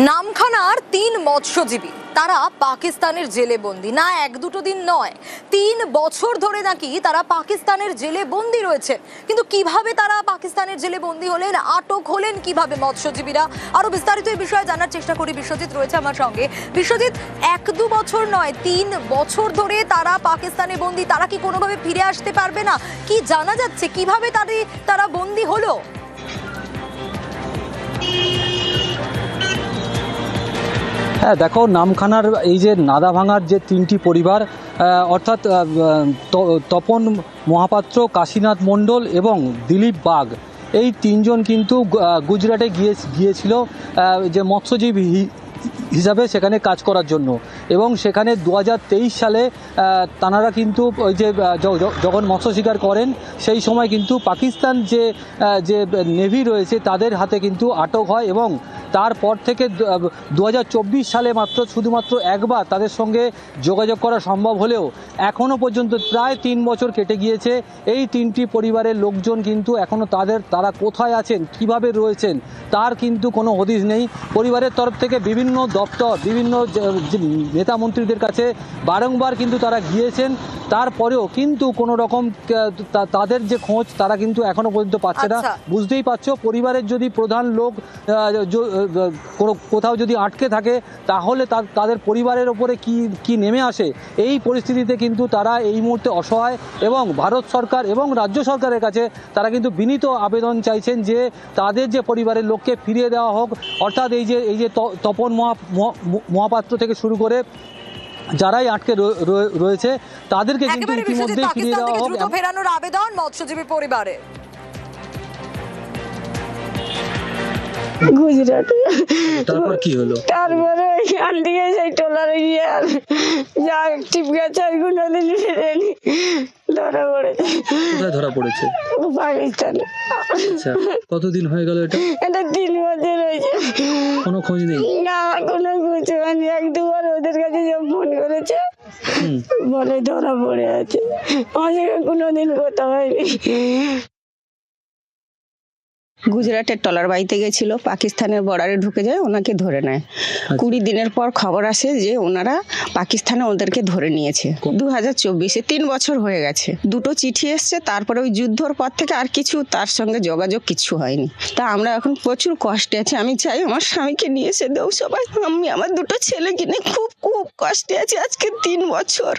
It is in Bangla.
নামখানার ৩ মৎস্যজীবী তারা পাকিস্তানের জেলে বন্দী, না এক দুটো দিন নয়, ৩ বছর ধরে নাকি তারা পাকিস্তানের জেলে বন্দী রয়েছে। কিন্তু কিভাবে তারা পাকিস্তানের জেলে বন্দী হলেন, আটক হলেন কিভাবে মৎস্যজীবীরা, আরো বিস্তারিত এই বিষয়ে জানার চেষ্টা করি। বিশ্বজিৎ রয়েছে আমার সঙ্গে। বিশ্বজিৎ, ১-২ বছর নয়, ৩ বছর ধরে তারা পাকিস্তানে বন্দী, তারা কি কোনোভাবে ফিরে আসতে পারবে না? কি জানা যাচ্ছে কিভাবে তারা বন্দী হলো? হ্যাঁ দেখো, নামখানার এই যে নাদাভাঙার যে ৩টি পরিবার, অর্থাৎ তপন মহাপাত্র, কাশীনাথ মণ্ডল এবং দিলীপ বাগ, এই ৩ জন কিন্তু গুজরাটে গিয়েছিল যে মৎস্যজীবী হিসাবে সেখানে কাজ করার জন্য। এবং সেখানে ২০২৩ সালে তাঁরা কিন্তু ওই যে যখন মৎস্য শিকার করেন সেই সময় কিন্তু পাকিস্তান যে নেভি রয়েছে তাদের হাতে কিন্তু আটক হয়। এবং তারপর থেকে ২০২৪ সালে শুধুমাত্র একবার তাদের সঙ্গে যোগাযোগ করা সম্ভব হলেও এখনও পর্যন্ত প্রায় ৩ বছর কেটে গিয়েছে। এই 3টি পরিবারের লোকজন কিন্তু এখনও তারা কোথায় আছেন, কিভাবে রয়েছেন তার কিন্তু কোনো হদিশ নেই। পরিবারের তরফ থেকে বিভিন্ন দপ্তর, বিভিন্ন নেতা মন্ত্রীদের কাছে বারংবার কিন্তু তারা গিয়েছেন, তারপরেও কিন্তু কোনো রকম তাদের যে খোঁজ তারা কিন্তু এখনো পর্যন্ত পাচ্ছে না। বুঝতেই পারছো, পরিবারের যদি প্রধান লোক কোথাও যদি আটকে থাকে তাহলে তাদের পরিবারের ওপরে কি নেমে আসে। এই পরিস্থিতিতে কিন্তু তারা এই মুহূর্তে অসহায় এবং ভারত সরকার এবং রাজ্য সরকারের কাছে তারা কিন্তু বিনীত আবেদন চাইছেন যে তাদের যে পরিবারের লোককে ফিরিয়ে দেওয়া হোক। অর্থাৎ এই যে তপন মহাপাত্র থেকে শুরু করে যারাই আটকে রয়েছে তাদেরকে কিন্তু ইতিমধ্যে ফিরিয়ে দেওয়া হোক। ফেরানোর আবেদন মৎস্যজীবী পরিবারে। গুজরাটে তারপর কি হলো? তারপরে ওইখান থেকে সেই ট্রলারে গিয়ে আর যা টিপ গেছে আর কোনোদিন ফেরেনি, ধরা পড়েছে। কোথায় ধরা পড়েছে? পাকিস্তানে। আচ্ছা, কতদিন হয়ে গেল এটা? এটা 3 বছর হয়েছে। কোনো খোঁজ নেই? না, কোনো খোঁজ হয়নি। 1-2 বার ওদের কাছে যে ফোন করেছে বলে ধরা পড়ে আছে, আমার সঙ্গে কোনোদিন কথা হয়নি। গুজরাটের ট্রলার বাড়িতে গেছিল, পাকিস্তানের বর্ডারে ঢুকে যায়, ওনাকে ধরে নেয়। 20 দিনের পর খবর আসে যে ওনারা পাকিস্তানে ওদেরকে ধরে নিয়েছে। 2024-এ 3 বছর হয়ে গেছে। 2টো চিঠি এসছে, তারপরে ওই যুদ্ধর পর থেকে আর কিছু তার সঙ্গে যোগাযোগ কিছু হয়নি। তা আমরা এখন প্রচুর কষ্টে আছি। আমি চাই আমার স্বামীকে নিয়ে এসে দেও সবাই। আমি আমার 2টো ছেলেকে নিয়ে খুব কষ্টে আছি আজকে 3 বছর।